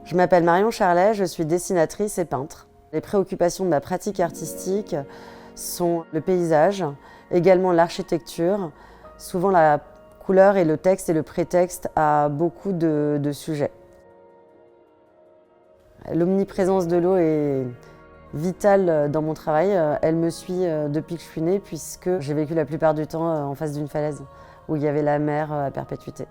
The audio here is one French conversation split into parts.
Je m'appelle Marion Charlet, je suis dessinatrice et peintre. Les préoccupations de ma pratique artistique sont le paysage, également l'architecture, souvent la couleur et le texte et le prétexte à beaucoup de sujets. L'omniprésence de l'eau est vitale dans mon travail. Elle me suit depuis que je suis née puisque j'ai vécu la plupart du temps en face d'une falaise où il y avait la mer à perpétuité.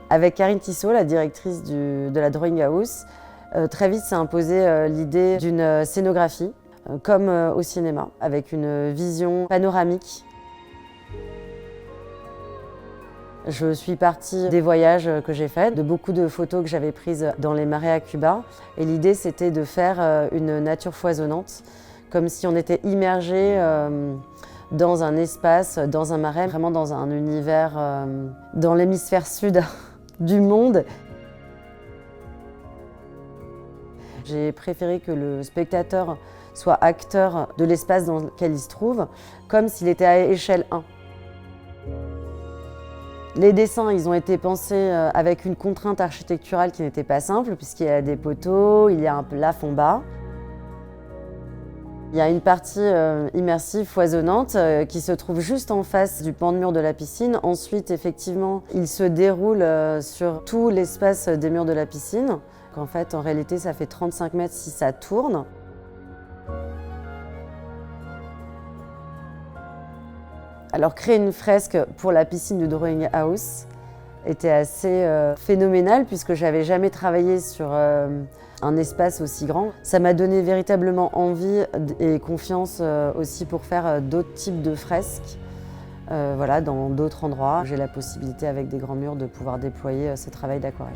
Avec Karine Tissot, la directrice de la Drawing House, très vite s'est imposée l'idée d'une scénographie, comme au cinéma, avec une vision panoramique. Je suis partie des voyages que j'ai faits, de beaucoup de photos que j'avais prises dans les marais à Cuba. Et l'idée, c'était de faire une nature foisonnante, comme si on était immergé dans un espace, dans un marais, vraiment dans un univers, dans l'hémisphère sud du monde. J'ai préféré que le spectateur soit acteur de l'espace dans lequel il se trouve, comme s'il était à échelle 1. Les dessins, ils ont été pensés avec une contrainte architecturale qui n'était pas simple, puisqu'il y a des poteaux, il y a un plafond bas. Il y a une partie immersive, foisonnante, qui se trouve juste en face du pan de mur de la piscine. Ensuite, effectivement, il se déroule sur tout l'espace des murs de la piscine. En fait, en réalité, ça fait 35 mètres si ça tourne. Alors, créer une fresque pour la piscine du Drawing House était assez phénoménal puisque j'avais jamais travaillé sur un espace aussi grand. Ça m'a donné véritablement envie et confiance aussi pour faire d'autres types de fresques voilà, dans d'autres endroits. J'ai la possibilité avec des grands murs de pouvoir déployer ce travail d'aquarelle.